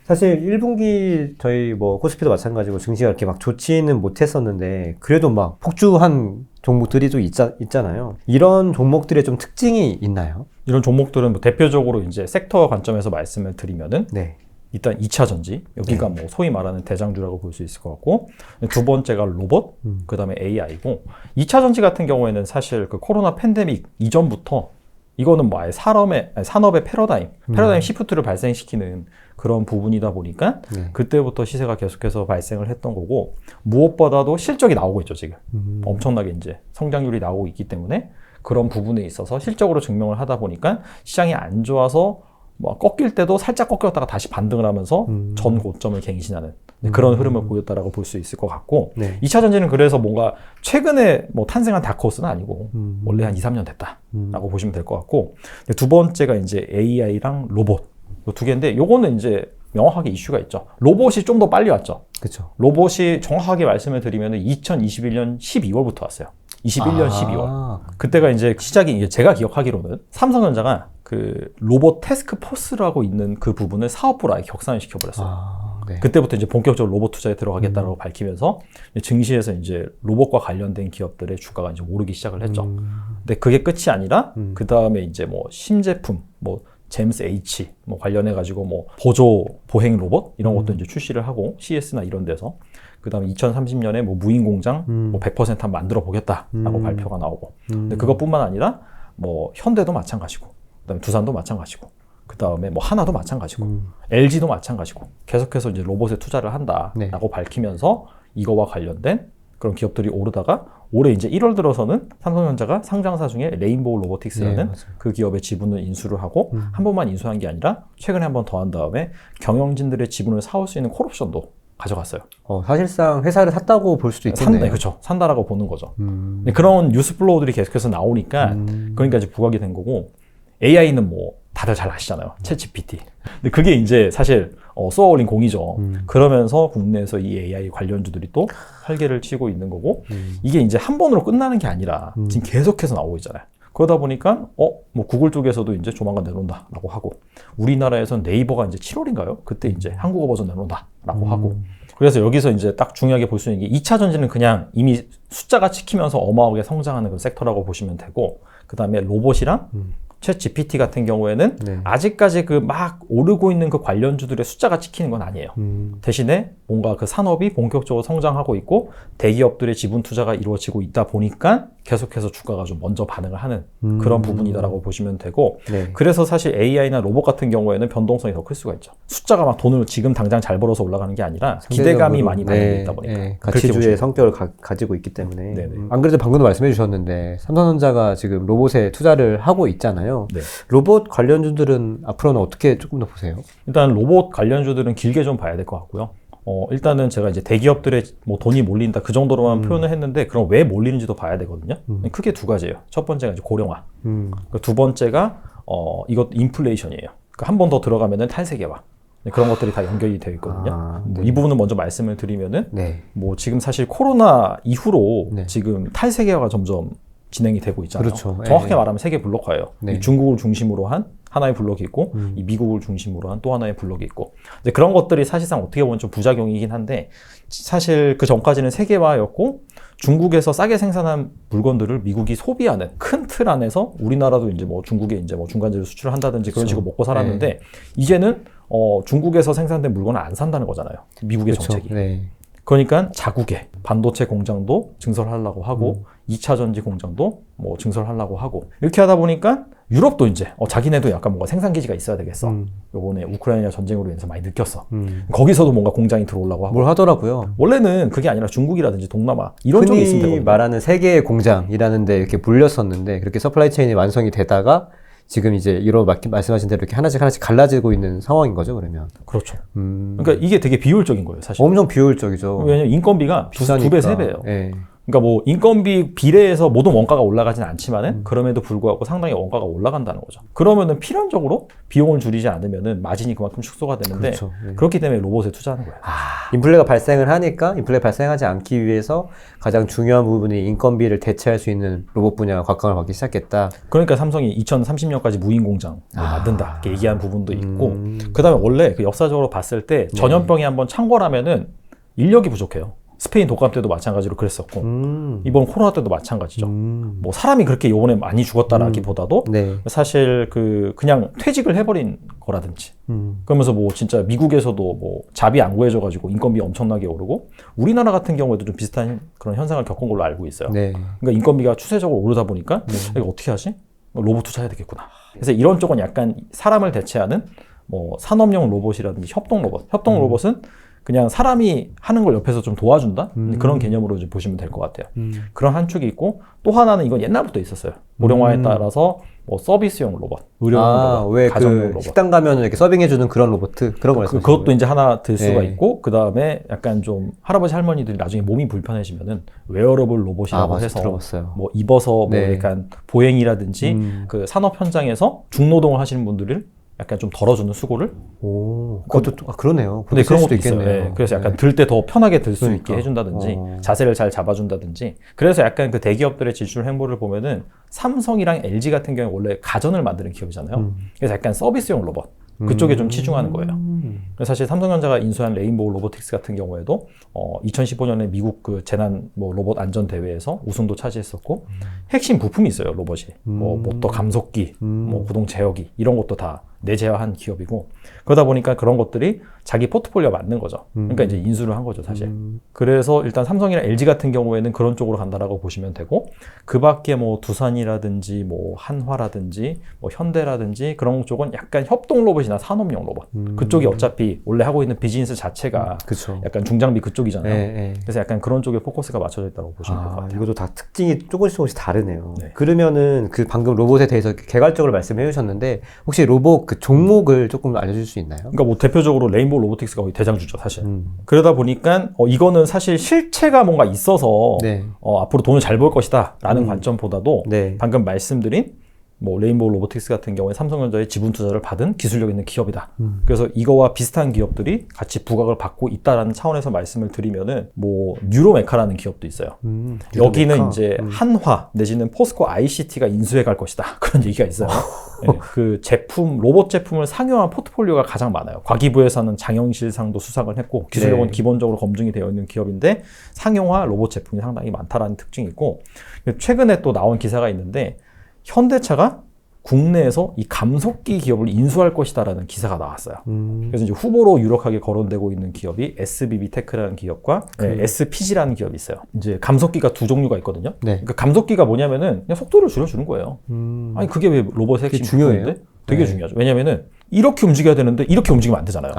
사실 1분기 저희 뭐 코스피도 마찬가지고 증시가 이렇게 막 좋지는 못했었는데 그래도 막 폭주한 종목들이 좀 있잖아요. 이런 종목들의 좀 특징이 있나요? 이런 종목들은 뭐 대표적으로 이제 섹터 관점에서 말씀을 드리면은 네. 일단 2차 전지, 여기가 뭐 소위 말하는 대장주라고 볼 수 있을 것 같고, 두 번째가 로봇, 그 다음에 AI고, 2차 전지 같은 경우에는 사실 그 코로나 팬데믹 이전부터 이거는 뭐 아예 산업의 패러다임 시프트를 발생시키는 그런 부분이다 보니까 그때부터 시세가 계속해서 발생을 했던 거고, 무엇보다도 실적이 나오고 있죠, 지금. 엄청나게 이제 성장률이 나오고 있기 때문에 그런 부분에 있어서 실적으로 증명을 하다 보니까 시장이 안 좋아서 뭐 꺾일 때도 살짝 꺾였다가 다시 반등을 하면서 전 고점을 갱신하는 그런 흐름을 보였다라고 볼 수 있을 것 같고, 2차 전지는 그래서 뭔가 최근에 뭐 탄생한 다크호스는 아니고 원래 한 2, 3년 됐다라고 보시면 될 것 같고, 두 번째가 이제 AI랑 로봇 두 개인데, 요거는 이제 명확하게 이슈가 있죠. 로봇이 좀 더 빨리 왔죠. 그렇죠. 로봇이 정확하게 말씀을 드리면 2021년 12월부터 왔어요. 21년 12월. 그때가 이제 시작이, 이제 제가 기억하기로는 삼성전자가 그 로봇 태스크 포스라고 있는 그 부분을 사업부로 아예 격상시켜 버렸어요. 네. 그때부터 이제 본격적으로 로봇 투자에 들어가겠다라고 밝히면서 증시에서 이제 로봇과 관련된 기업들의 주가가 이제 오르기 시작을 했죠. 근데 그게 끝이 아니라 그 다음에 이제 뭐 신제품, 뭐 제임스 H 뭐 관련해 가지고 뭐 보조 보행 로봇 이런 것도 이제 출시를 하고, CS나 이런 데서 그 다음에 2030년에 뭐 무인 공장 뭐 100% 한번 만들어 보겠다라고 발표가 나오고, 근데 그것뿐만 아니라 뭐 현대도 마찬가지고, 그다음에 두산도 마찬가지고, 그 다음에 뭐 하나도 마찬가지고, LG도 마찬가지고, 계속해서 이제 로봇에 투자를 한다라고 밝히면서 이거와 관련된 그런 기업들이 오르다가 올해 이제 1월 들어서는 삼성전자가 상장사 중에 레인보우 로보틱스라는 그 기업의 지분을 인수를 하고, 한 번만 인수한 게 아니라 최근에 한 번 더 한 다음에 경영진들의 지분을 사올 수 있는 콜옵션도 가져갔어요. 사실상 회사를 샀다고 볼 수도 있겠네요. 그렇죠. 산다라고 보는 거죠. 그런 뉴스 플로우들이 계속해서 나오니까 그러니까 이제 부각이 된 거고, AI는 뭐 다들 잘 아시잖아요. 챗 GPT. 근데 그게 이제 사실 쏘아올린 공이죠. 그러면서 국내에서 이 AI 관련주들이 또 활개를 치고 있는 거고, 이게 이제 한 번으로 끝나는 게 아니라 지금 계속해서 나오고 있잖아요. 그러다 보니까 뭐 구글 쪽에서도 이제 조만간 내놓는다라고 하고, 우리나라에서는 네이버가 이제 7월인가요? 그때 이제 한국어 버전 내놓는다라고 하고, 그래서 여기서 이제 딱 중요하게 볼 수 있는 게 2차 전지는 그냥 이미 숫자가 찍히면서 어마어마하게 성장하는 그 섹터라고 보시면 되고, 그 다음에 로봇이랑 챗 GPT 같은 경우에는 아직까지 그 막 오르고 있는 그 관련주들의 숫자가 찍히는 건 아니에요. 대신에 뭔가 그 산업이 본격적으로 성장하고 있고 대기업들의 지분 투자가 이루어지고 있다 보니까 계속해서 주가가 좀 먼저 반응을 하는 그런 부분이다라고 보시면 되고, 그래서 사실 AI나 로봇 같은 경우에는 변동성이 더 클 수가 있죠. 숫자가 막 돈을 지금 당장 잘 벌어서 올라가는 게 아니라 기대감이 많이 반영되어 있다 보니까 가치주의 성격을 가지고 있기 때문에. 안 그래도 방금도 말씀해 주셨는데 삼성전자가 지금 로봇에 투자를 하고 있잖아요. 로봇 관련주들은 앞으로는 어떻게 조금 더 보세요? 일단 로봇 관련주들은 길게 좀 봐야 될 것 같고요. 일단은 제가 이제 대기업들의 뭐 돈이 몰린다 그 정도로만 표현을 했는데, 그럼 왜 몰리는지도 봐야 되거든요. 크게 두 가지예요. 첫 번째가 이제 고령화. 두 번째가 이것 인플레이션이에요. 그러니까 한 번 더 들어가면은 탈세계화. 그런 것들이 다 연결이 되어 있거든요. 이 부분은 먼저 말씀을 드리면은 뭐 지금 사실 코로나 이후로 지금 탈세계화가 점점 진행이 되고 있잖아요. 그렇죠. 정확하게 말하면 세계 블록화예요. 중국을 중심으로 한 하나의 블록이 있고, 이 미국을 중심으로 한 또 하나의 블록이 있고, 이제 그런 것들이 사실상 어떻게 보면 좀 부작용이긴 한데, 사실 그 전까지는 세계화였고 중국에서 싸게 생산한 물건들을 미국이 소비하는 큰 틀 안에서 우리나라도 이제 뭐 중국에 이제 뭐 중간재료 수출을 한다든지 그런 식으로 먹고 살았는데, 이제는 중국에서 생산된 물건을 안 산다는 거잖아요. 미국의 정책이. 그러니까 자국의 반도체 공장도 증설하려고 하고 2차 전지 공장도 뭐 증설하려고 하고, 이렇게 하다 보니까 유럽도 이제 자기네도 약간 뭔가 생산 기지가 있어야 되겠어. 요번에 우크라이나 전쟁으로 인해서 많이 느꼈어. 거기서도 뭔가 공장이 들어오려고 하고. 뭘 하더라고요. 원래는 그게 아니라 중국이라든지 동남아 이런 쪽에 있으면 되거든요. 말하는 세계의 공장이라는 데 이렇게 물렸었는데, 그렇게 서플라이 체인이 완성이 되다가 지금 이제 이런 말씀하신 대로 이렇게 하나씩 갈라지고 있는 상황인 거죠, 그러면. 그렇죠. 그러니까 이게 되게 비효율적인 거예요, 사실. 엄청 비효율적이죠. 왜냐면 인건비가 두 배, 세 배예요. 그러니까 뭐 인건비 비례해서 모든 원가가 올라가지는 않지만은 그럼에도 불구하고 상당히 원가가 올라간다는 거죠. 그러면은 필연적으로 비용을 줄이지 않으면은 마진이 그만큼 축소가 되는데, 그렇기 때문에 로봇에 투자하는 거예요. 인플레가 발생을 하니까 인플레 발생하지 않기 위해서 가장 중요한 부분이 인건비를 대체할 수 있는 로봇 분야가 곽광을 받기 시작했다. 그러니까 삼성이 2030년까지 무인 공장을 만든다 이렇게 얘기한 부분도 있고 그다음에 원래 그 역사적으로 봤을 때 전염병이 한번 창궐하면은 인력이 부족해요. 스페인 독감 때도 마찬가지로 그랬었고 이번 코로나 때도 마찬가지죠. 뭐 사람이 그렇게 요번에 많이 죽었다라기보다도 네. 사실 그냥 퇴직을 해버린 거라든지 그러면서 뭐 진짜 미국에서도 뭐 잡이 안 구해져가지고 인건비 엄청나게 오르고 우리나라 같은 경우에도 좀 비슷한 그런 현상을 겪은 걸로 알고 있어요. 네. 그러니까 인건비가 추세적으로 오르다 보니까 이거 어떻게 하지? 로봇 투자해야 되겠구나. 그래서 이런 쪽은 약간 사람을 대체하는 뭐 산업용 로봇이라든지 협동 로봇. 협동 로봇은 그냥 사람이 하는 걸 옆에서 좀 도와준다? 그런 개념으로 좀 보시면 될 것 같아요. 그런 한 축이 있고 또 하나는 이건 옛날부터 있었어요. 고령화에 따라서 뭐 서비스용 로봇, 의료용 로봇, 왜 가정용 그 로봇. 식당 가면 이렇게 서빙해주는 그런 로봇 그런 거 그것도 이제 하나 들 수가 네. 있고 그 다음에 약간 좀 할아버지 할머니들이 나중에 몸이 불편해지면은 웨어러블 로봇이라고 맞아, 해서 들어봤어요. 뭐 입어서 뭐 네. 약간 보행이라든지 그 산업 현장에서 중노동을 하시는 분들을 약간 좀 덜어주는 수고를. 오, 그것도 그러네요. 근데 그런 것도 있겠네요. 있어요. 네. 그래서 약간 들 때 더 편하게 들 수 그러니까. 있게 해준다든지 자세를 잘 잡아준다든지. 그래서 약간 그 대기업들의 지출 행보를 보면은 삼성이랑 LG 같은 경우에 원래 가전을 만드는 기업이잖아요. 그래서 약간 서비스용 로봇 그쪽에 좀 치중하는 거예요. 그래서 사실 삼성전자가 인수한 레인보우 로보틱스 같은 경우에도 2015년에 미국 그 재난 뭐 로봇 안전 대회에서 우승도 차지했었고 핵심 부품이 있어요. 로봇이 뭐 모터 감속기, 뭐 구동 제어기 이런 것도 다 내재화한 기업이고 그러다 보니까 그런 것들이 자기 포트폴리오에 맞는 거죠. 그러니까 이제 인수를 한 거죠, 사실. 그래서 일단 삼성이나 LG 같은 경우에는 그런 쪽으로 간다라고 보시면 되고 그 밖에 뭐 두산이라든지 뭐 한화라든지 뭐 현대라든지 그런 쪽은 약간 협동 로봇이나 산업용 로봇 그쪽이 어차피 원래 하고 있는 비즈니스 자체가 그쵸. 약간 중장비 그쪽이잖아요. 네. 그래서 약간 그런 쪽에 포커스가 맞춰져 있다고 보시면 될 것 같아요. 이것도 다 특징이 조금씩 다르네요. 네. 그러면은 그 방금 로봇에 대해서 개괄적으로 말씀해 주셨는데 혹시 로봇 그 종목을 조금 알려줄 수 있나요? 그러니까 뭐 대표적으로 레인보우 로보틱스가 거의 대장주죠, 사실. 그러다 보니까 이거는 사실 실체가 뭔가 있어서 네. 앞으로 돈을 잘 벌 것이다라는 관점보다도 네. 방금 말씀드린 뭐 레인보우 로보틱스 같은 경우에 삼성전자의 지분 투자를 받은 기술력 있는 기업이다. 그래서 이거와 비슷한 기업들이 같이 부각을 받고 있다라는 차원에서 말씀을 드리면은 뭐 뉴로메카라는 기업도 있어요. 여기는 뉴로메카? 이제 한화 내지는 포스코 ICT가 인수해 갈 것이다. 그런 얘기가 있어요. 네, 그 제품 로봇 제품을 상용한 포트폴리오가 가장 많아요. 과기부에서는 장영실상도 수상을 했고 기술력은 네. 기본적으로 검증이 되어 있는 기업인데 상용화 로봇 제품이 상당히 많다라는 특징이 있고 최근에 또 나온 기사가 있는데 현대차가 국내에서 이 감속기 기업을 인수할 것이다라는 기사가 나왔어요. 그래서 이제 후보로 유력하게 거론되고 있는 기업이 SBB 테크라는 기업과 SPG라는 기업이 있어요. 이제 감속기가 두 종류가 있거든요. 네. 그러니까 감속기가 뭐냐면은 그냥 속도를 줄여주는 거예요. 아니 그게 왜 로봇의 핵심 중요해요? 부분인데? 되게 네. 중요하죠. 왜냐면은 이렇게 움직여야 되는데 이렇게 움직이면 안 되잖아요.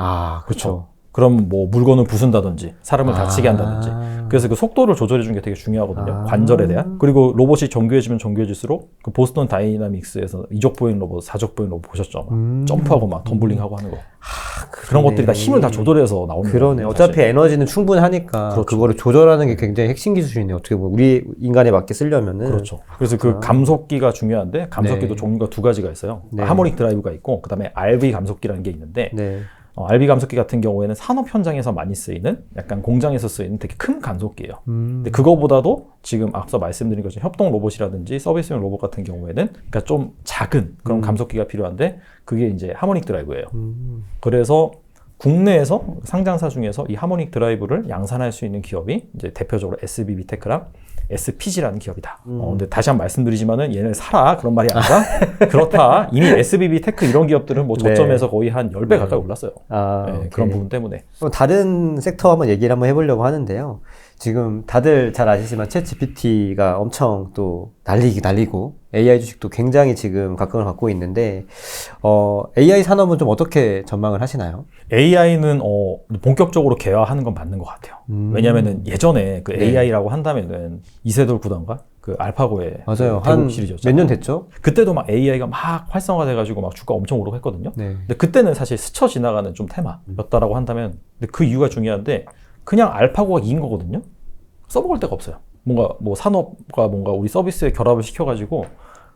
그렇죠. 그럼 뭐 물건을 부순다든지 사람을 다치게 한다든지 그래서 그 속도를 조절해 주는 게 되게 중요하거든요. 관절에 대한. 그리고 로봇이 정교해지면 정교해질수록 그 보스턴 다이나믹스에서 이족 보행 로봇, 사족 보행 로봇 보셨죠? 막 점프하고 막 덤블링하고 하는 거. 그런 것들이 다 힘을 다 조절해서 나오는 그러네. 거예요. 어차피 에너지는 충분하니까 그렇죠. 그거를 조절하는 게 굉장히 핵심 기술이네요. 어떻게 보면 우리 인간에 맞게 쓰려면은. 그렇죠. 그래서 그 감속기가 중요한데 감속기도 네. 종류가 두 가지가 있어요. 네. 하모닉 드라이브가 있고 그다음에 RV 감속기라는 게 있는데 네. RV 감속기 같은 경우에는 산업 현장에서 많이 쓰이는 약간 공장에서 쓰이는 되게 큰 감속기예요. 근데 그거보다도 지금 앞서 말씀드린 것처럼 협동 로봇이라든지 서비스용 로봇 같은 경우에는 그러니까 좀 작은 그런 감속기가 필요한데 그게 이제 하모닉 드라이브예요. 그래서 국내에서 상장사 중에서 이 하모닉 드라이브를 양산할 수 있는 기업이 이제 대표적으로 SBB 테크랑 SPG라는 기업이다. 근데 다시 한번 말씀드리지만은 얘네 사라 그런 말이 아니라 그렇다. 이미 SBB 테크 이런 기업들은 뭐 저점에서 거의 한 10배 가까이 올랐어요. 네, 그런 부분 때문에. 그럼 다른 섹터 한번 얘기를 한번 해보려고 하는데요. 지금 다들 잘 아시지만 챗 GPT가 엄청 또 날리고 AI 주식도 굉장히 지금 각광을 받고 있는데 AI 산업은 좀 어떻게 전망을 하시나요? AI는 본격적으로 개화하는 건 맞는 것 같아요. 왜냐면은 예전에 그 네. AI라고 한다면은 이세돌 구단가 그 알파고의 맞아요. 그 한 대국 시리즈였잖아요. 몇 년 됐죠? 그때도 막 AI가 막 활성화돼가지고 막 주가 엄청 오르고 했거든요. 네. 근데 그때는 사실 스쳐 지나가는 좀 테마였다라고 한다면, 근데 그 이유가 중요한데 그냥 알파고가 이긴 거거든요. 써먹을 데가 없어요. 뭔가 뭐 산업과 뭔가 우리 서비스에 결합을 시켜가지고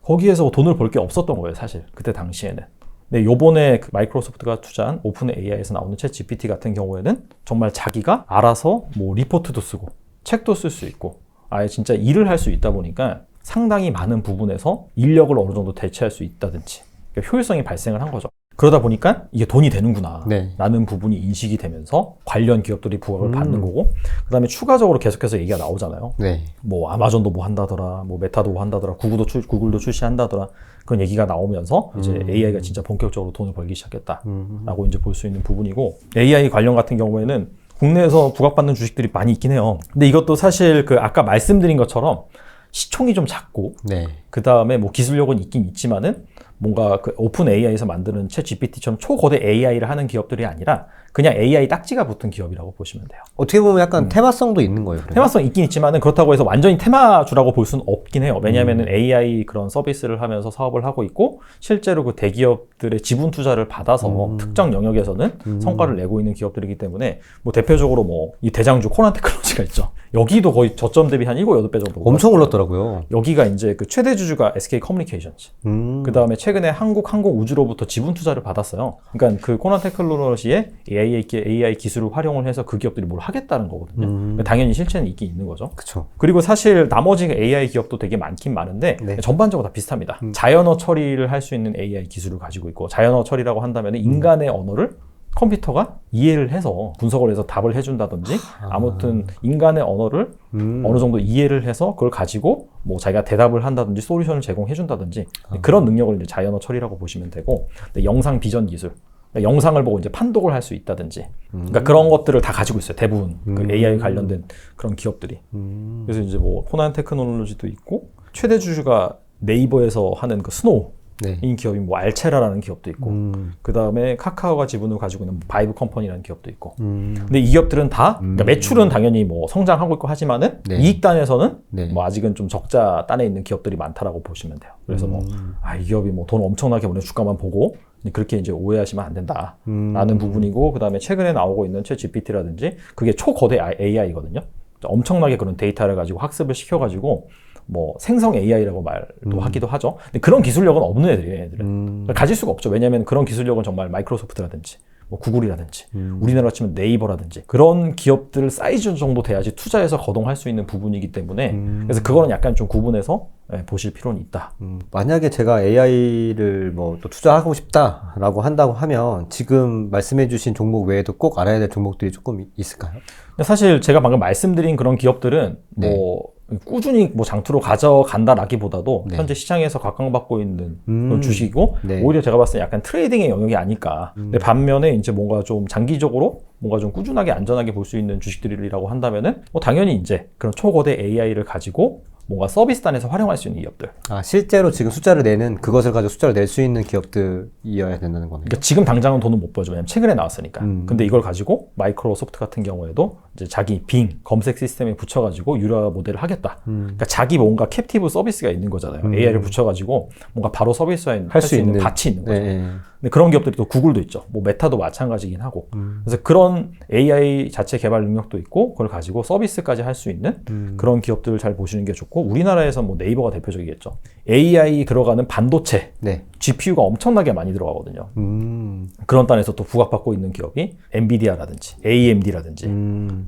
거기에서 돈을 벌 게 없었던 거예요, 사실 그때 당시에는. 근데 요번에 그 마이크로소프트가 투자한 오픈 AI에서 나오는 챗 GPT 같은 경우에는 정말 자기가 알아서 뭐 리포트도 쓰고 책도 쓸 수 있고 아예 진짜 일을 할 수 있다 보니까 상당히 많은 부분에서 인력을 어느 정도 대체할 수 있다든지 그러니까 효율성이 발생을 한 거죠. 그러다 보니까 이게 돈이 되는구나 라는 부분이 인식이 되면서 관련 기업들이 부각을 받는 거고 그 다음에 추가적으로 계속해서 얘기가 나오잖아요. 뭐 아마존도 뭐 한다더라, 뭐 메타도 뭐 한다더라, 구글도 출시한다더라 그런 얘기가 나오면서 이제 AI가 진짜 본격적으로 돈을 벌기 시작했다라고 이제 볼 수 있는 부분이고 AI 관련 같은 경우에는 국내에서 부각받는 주식들이 많이 있긴 해요. 근데 이것도 사실 그 아까 말씀드린 것처럼 시총이 좀 작고 그 다음에 뭐 기술력은 있긴 있지만은 뭔가 그 오픈 AI에서 만드는 챗 GPT처럼 초거대 AI를 하는 기업들이 아니라 그냥 AI 딱지가 붙은 기업이라고 보시면 돼요. 어떻게 보면 약간 테마성도 있는 거예요. 그러면? 테마성 있긴 있지만은 그렇다고 해서 완전히 테마주라고 볼 수는 없긴 해요. 왜냐하면은 AI 그런 서비스를 하면서 사업을 하고 있고 실제로 그 대기업들의 지분 투자를 받아서 특정 영역에서는 성과를 내고 있는 기업들이기 때문에 뭐 대표적으로 뭐 이 대장주 코난 테크놀로지가 있죠. 여기도 거의 저점 대비 한 7, 8배 정도 엄청 올랐더라고요. 여기가 이제 그 최대 주주가 SK 커뮤니케이션즈. 그 다음에 최근에 한국 항공우주로부터 지분 투자를 받았어요. 그러니까 그 코난 테크놀로지의 AI 기술을 활용을 해서 그 기업들이 뭘 하겠다는 거거든요. 그러니까 당연히 실체는 있긴 있는 거죠. 그쵸. 그리고 사실 나머지 AI 기업도 되게 많긴 많은데 전반적으로 다 비슷합니다. 자연어 처리를 할 수 있는 AI 기술을 가지고 있고 자연어 처리라고 한다면 인간의 언어를 컴퓨터가 이해를 해서 분석을 해서 답을 해준다든지 아무튼 인간의 언어를 어느 정도 이해를 해서 그걸 가지고 뭐 자기가 대답을 한다든지 솔루션을 제공해준다든지 그런 능력을 이제 자연어 처리라고 보시면 되고 영상 비전 기술 그러니까 영상을 보고 이제 판독을 할 수 있다든지 그러니까 그런 것들을 다 가지고 있어요. 대부분 그 AI 관련된 그런 기업들이 그래서 이제 뭐 코난 테크놀로지도 있고 최대 주주가 네이버에서 하는 그 스노우 인 기업인 뭐 알체라라는 기업도 있고 그 다음에 카카오가 지분을 가지고 있는 바이브 컴퍼니라는 기업도 있고 근데 이 기업들은 다 그러니까 매출은 당연히 뭐 성장하고 있고 하지만은 이익단에서는 뭐 아직은 좀 적자 단에 있는 기업들이 많다라고 보시면 돼요. 그래서 뭐 이 기업이 뭐 돈 엄청나게 버는 주가만 보고 그렇게 이제 오해하시면 안 된다라는 부분이고 그 다음에 최근에 나오고 있는 챗 GPT라든지 그게 초거대 AI거든요. 엄청나게 그런 데이터를 가지고 학습을 시켜가지고 뭐 생성 AI라고 말도 하기도 하죠. 근데 그런 기술력은 없는 애들이에요, 애들은. 가질 수가 없죠. 왜냐하면 그런 기술력은 정말 마이크로소프트라든지 뭐 구글이라든지 우리나라로 치면 네이버라든지 그런 기업들 사이즈 정도 돼야지 투자해서 거동할 수 있는 부분이기 때문에 그래서 그거는 약간 좀 구분해서 보실 필요는 있다. 만약에 제가 AI를 뭐 또 투자하고 싶다라고 한다고 하면 지금 말씀해주신 종목 외에도 꼭 알아야 될 종목들이 조금 있을까요? 사실 제가 방금 말씀드린 그런 기업들은 뭐 꾸준히 뭐 장투로 가져간다라기보다도 현재 시장에서 각광받고 있는 그런 주식이고 오히려 제가 봤을 때 약간 트레이딩의 영역이 아닐까. 근데 반면에 이제 뭔가 좀 장기적으로 뭔가 좀 꾸준하게 안전하게 볼 수 있는 주식들이라고 한다면은 뭐 당연히 이제 그런 초거대 AI를 가지고 뭔가 서비스단에서 활용할 수 있는 기업들. 실제로 지금 숫자를 내는 그것을 가지고 숫자를 낼 수 있는 기업들이어야 된다는 거네요. 그러니까 지금 당장은 돈은 못 벌죠. 왜냐면 최근에 나왔으니까. 근데 이걸 가지고 마이크로소프트 같은 경우에도 이제 자기 빙 검색 시스템에 붙여가지고 유료 모델을 하겠다. 그러니까 자기 뭔가 캡티브 서비스가 있는 거잖아요. AI를 붙여가지고 뭔가 바로 서비스할 수 있는 밭이 있는 거죠. 근데 그런 기업들이 또 구글도 있죠. 뭐 메타도 마찬가지긴 하고. 그래서 그런 AI 자체 개발 능력도 있고 그걸 가지고 서비스까지 할 수 있는 그런 기업들을 잘 보시는 게 좋고 우리나라에서 뭐 네이버가 대표적이겠죠. AI 들어가는 반도체 GPU가 엄청나게 많이 들어가거든요. 그런 단에서 또 부각받고 있는 기업이 엔비디아라든지 AMD라든지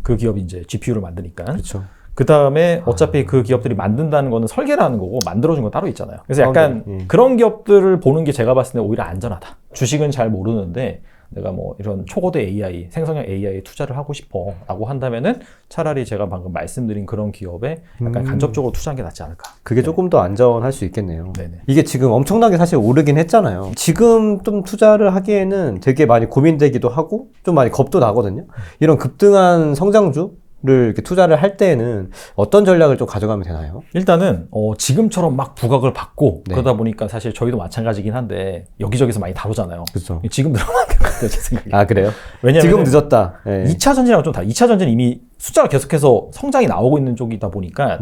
그 기업이 이제 GPU를 만드니까. 그렇죠. 그 다음에 어차피 그 기업들이 만든다는 거는 설계를 하는 거고 만들어준 건 따로 있잖아요. 그래서 약간 그런 기업들을 보는 게 제가 봤을 때 오히려 안전하다. 주식은 잘 모르는데 내가 뭐 이런 초거대 AI, 생성형 AI에 투자를 하고 싶어 라고 한다면은 차라리 제가 방금 말씀드린 그런 기업에 약간 간접적으로 투자한 게 낫지 않을까. 그게 조금 더 안전할 수 있겠네요. 이게 지금 엄청나게 사실 오르긴 했잖아요. 지금 좀 투자를 하기에는 되게 많이 고민되기도 하고 좀 많이 겁도 나거든요. 이런 급등한 성장주 를 이렇게 투자를 할 때에는 어떤 전략을 좀 가져가면 되나요? 일단은 지금처럼 막 부각을 받고 그러다 보니까 사실 저희도 마찬가지긴 한데 여기저기서 많이 다루잖아요. 그렇죠. 지금 들어가면 안 될 것 같아요, 제 생각에. 그래요? 왜냐면 지금 늦었다. 2차 전지랑 좀 다르. 2차 전지는 이미 숫자가 계속해서 성장이 나오고 있는 쪽이다 보니까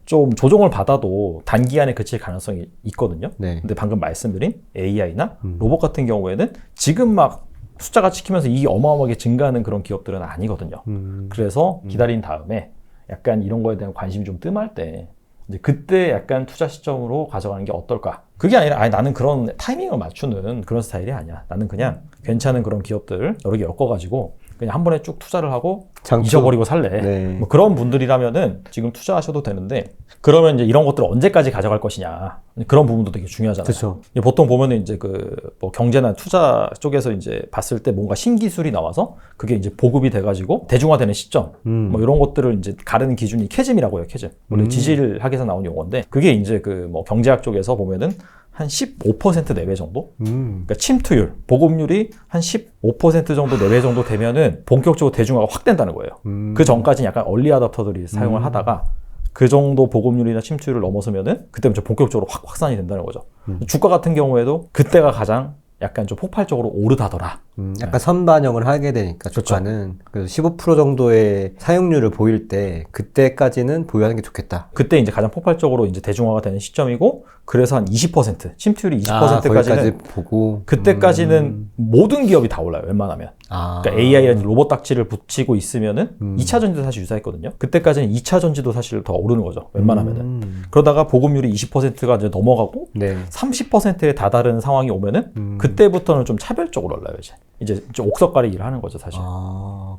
좀 조정을 받아도 단기간에 그칠 가능성이 있거든요. 근데 방금 말씀드린 AI나 로봇 같은 경우에는 지금 막 숫자가 찍히면서 이게 어마어마하게 증가하는 그런 기업들은 아니거든요. 그래서 기다린 다음에 약간 이런 거에 대한 관심이 좀 뜸할 때 이제 그때 약간 투자 시점으로 가져가는 게 어떨까 그게 아니라 아니, 나는 그런 타이밍을 맞추는 그런 스타일이 아니야. 나는 그냥 괜찮은 그런 기업들 여러 개 엮어가지고 그냥 한 번에 쭉 투자를 하고 잊어버리고 살래. 네. 뭐 그런 분들이라면은 지금 투자하셔도 되는데 그러면 이제 이런 것들을 언제까지 가져갈 것이냐 그런 부분도 되게 중요하잖아요. 그쵸. 보통 보면은 이제 그 뭐 경제나 투자 쪽에서 이제 봤을 때 뭔가 신기술이 나와서 그게 이제 보급이 돼가지고 대중화되는 시점 뭐 이런 것들을 이제 가르는 기준이 캐즘이라고 해요. 캐즘. 원래 지질학에서 나온 용어인데 그게 이제 그 뭐 경제학 쪽에서 보면은 한 15% 내외 정도? 그러니까 침투율, 보급률이 한 15% 정도 내외 정도 되면은 본격적으로 대중화가 확 된다는 거예요. 그 전까지는 약간 얼리 어댑터들이 사용을 하다가 그 정도 보급률이나 침투율을 넘어서면은 그때부터 본격적으로 확 확산이 된다는 거죠. 주가 같은 경우에도 그때가 가장 약간 좀 폭발적으로 오르다더라. 약간 선반영을 하게 되니까 주가는 그래서 15% 정도의 사용률을 보일 때 그때까지는 보유하는 게 좋겠다. 그때 이제 가장 폭발적으로 이제 대중화가 되는 시점이고 그래서 한 20% 침투율이 20%까지는 거기까지 보고 그때까지는 모든 기업이 다 올라요. 웬만하면. 그러니까 AI라는 로봇 딱지를 붙이고 있으면은 2차 전지도 사실 유사했거든요. 그때까지는 2차 전지도 사실 더 오르는 거죠. 웬만하면은. 그러다가 보급률이 20%가 이제 넘어가고 네. 30%에 다다른 상황이 오면은 그때부터는 좀 차별적으로 올라요. 이제 좀 옥석가리 일을 하는 거죠, 사실.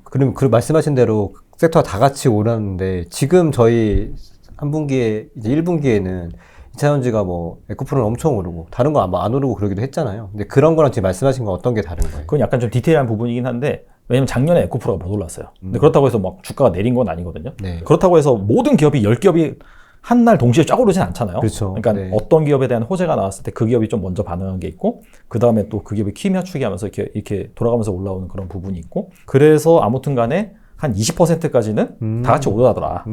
그럼 그 말씀하신 대로 섹터가 다 같이 오르는데 지금 저희 한 분기에 이제 1분기에는 2차 전지가 뭐 에코프로는 엄청 오르고 다른 거 아마 안 오르고 그러기도 했잖아요. 근데 그런 거랑 지금 말씀하신 거 어떤 게 다른 거예요? 그건 약간 좀 디테일한 부분이긴 한데 왜냐면 작년에 에코프로가 못 올랐어요. 근데 그렇다고 해서 막 주가가 내린 건 아니거든요. 네. 그렇다고 해서 모든 기업이 10기업이 한 날 동시에 쫙 오르진 않잖아요. 그렇죠. 그러니까 네. 어떤 기업에 대한 호재가 나왔을 때 그 기업이 좀 먼저 반응한 게 있고 그 다음에 또 그 기업이 키 맞추기 하면서 이렇게 돌아가면서 올라오는 그런 부분이 있고 그래서 아무튼 간에 한 20%까지는 다 같이 오르더라.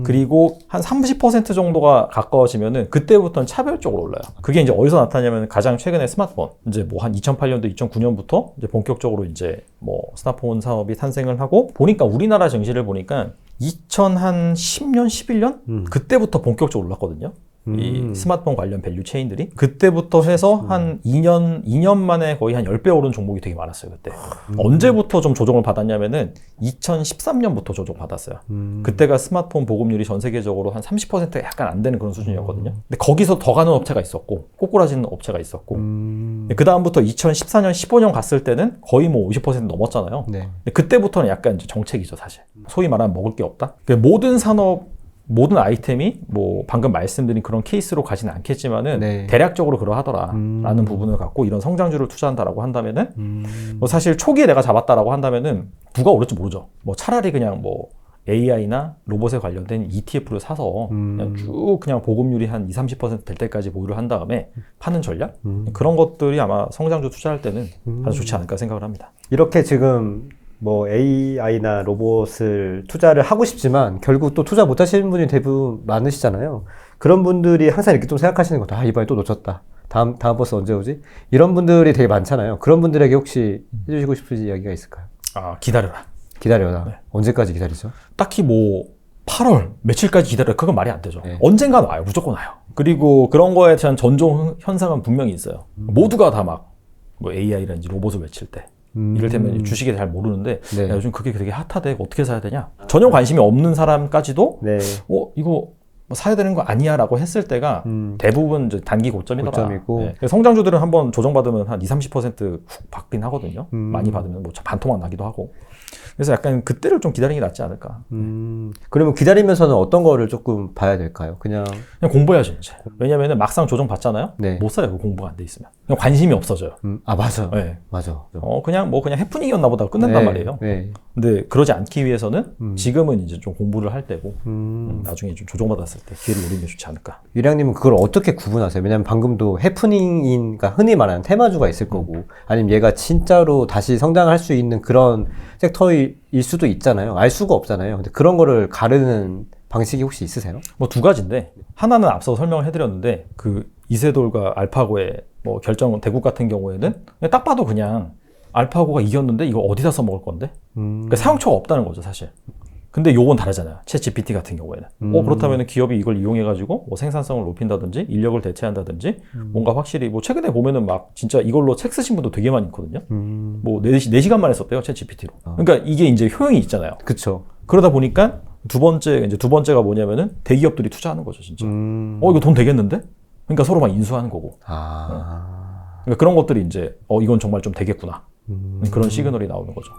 그리고 한 30% 정도가 가까워지면은 그때부터는 차별적으로 올라요. 그게 이제 어디서 나타나냐면 가장 최근에 스마트폰 이제 뭐 한 2008년도, 2009년부터 이제 본격적으로 이제 뭐 스마트폰 사업이 탄생을 하고 보니까 우리나라 증시를 보니까 2010년, 11년 그때부터 본격적으로 올랐거든요. 이 스마트폰 관련 밸류 체인들이 그때부터 해서 한 2년 만에 거의 한 10배 오른 종목이 되게 많았어요. 그때 언제부터 좀 조정을 받았냐면은 2013년부터 조정 받았어요. 그때가 스마트폰 보급률이 전 세계적으로 한 30%가 약간 안 되는 그런 수준이었거든요. 근데 거기서 더 가는 업체가 있었고 꼬꾸라지는 업체가 있었고 그 다음부터 2014년, 15년 갔을 때는 거의 뭐 50% 넘었잖아요. 네. 근데 그때부터는 약간 이제 정책이죠, 사실. 소위 말하면 먹을 게 없다. 모든 산업 모든 아이템이 뭐 방금 말씀드린 그런 케이스로 가지는 않겠지만은 네. 대략적으로 그러하더라라는 부분을 갖고 이런 성장주를 투자한다라고 한다면은 뭐 사실 초기에 내가 잡았다라고 한다면은 누가 오를지 모르죠. 뭐 차라리 그냥 뭐 AI나 로봇에 관련된 ETF를 사서 그냥 쭉 그냥 보급률이 한 20, 30%될 때까지 보유를 한 다음에 파는 전략 그런 것들이 아마 성장주 투자할 때는 아주 좋지 않을까 생각을 합니다. 이렇게 지금 뭐 AI나 로봇을 투자를 하고 싶지만 결국 또 투자 못 하시는 분이 대부분 많으시잖아요. 그런 분들이 항상 이렇게 좀 생각하시는 거다. 이번에 또 놓쳤다. 다음 버스 언제 오지? 이런 분들이 되게 많잖아요. 그런 분들에게 혹시 해주시고 싶은 이야기가 있을까요? 기다려라. 기다려라. 네. 언제까지 기다리죠? 딱히 뭐 8월 며칠까지 기다려 그건 말이 안 되죠. 네. 언젠간 와요. 무조건 와요. 그리고 그런 거에 대한 전종 현상은 분명히 있어요. 모두가 다 막 뭐 AI라든지 로봇을 외칠 때 이를테면 주식에 잘 모르는데 네. 야, 요즘 그게 되게 핫하대 어떻게 사야 되냐 전혀 관심이 없는 사람까지도 네. 이거 뭐 사야 되는 거 아니야 라고 했을 때가 대부분 이제 단기 고점이더라. 고점이고. 네. 성장주들은 한번 조정받으면 한 20, 30%훅 받긴 하거든요. 많이 받으면 뭐 반토막 나기도 하고. 그래서 약간 그때를 좀 기다리는 게 낫지 않을까. 그러면 기다리면서는 어떤 거를 조금 봐야 될까요? 그냥 공부해야죠 이제. 왜냐면은 막상 조정 받잖아요. 네. 못 사요. 공부가 안 돼 있으면. 그냥 관심이 없어져요. 맞아. 네. 맞아. 그냥 해프닝이었나 보다 끝낸단 네. 말이에요. 네. 근데 그러지 않기 위해서는 지금은 이제 좀 공부를 할 때고 나중에 좀 조정받았을 때 기회를 노리는 게 좋지 않을까. 유량님은 그걸 어떻게 구분하세요? 왜냐면 방금도 해프닝인, 그러니까 흔히 말하는 테마주가 있을 거고, 아니면 얘가 진짜로 다시 성장할 수 있는 그런 섹터일 수도 있잖아요. 알 수가 없잖아요. 근데 그런 거를 가르는 방식이 혹시 있으세요? 뭐 두 가지인데 하나는 앞서 설명을 해드렸는데 그 이세돌과 알파고의 뭐 결정 대국 같은 경우에는 그냥 딱 봐도 그냥 알파고가 이겼는데 이거 어디다 써먹을 건데? 그러니까 사용처가 없다는 거죠 사실. 근데 요건 다르잖아요. 챗 GPT 같은 경우에는. 그렇다면 기업이 이걸 이용해가지고 뭐 생산성을 높인다든지 인력을 대체한다든지 뭔가 확실히 뭐 최근에 보면은 막 진짜 이걸로 책 쓰신 분도 되게 많이 있거든요. 뭐 4시간 만에 썼대요. 챗 GPT로. 그러니까 이게 이제 효용이 있잖아요. 그쵸. 그러다 보니까 두 번째가 뭐냐면은 대기업들이 투자하는 거죠, 진짜. 이거 돈 되겠는데? 그러니까 서로 막 인수하는 거고. 아. 그러니까 그런 것들이 이제 이건 정말 좀 되겠구나. 그런 시그널이 나오는 거죠.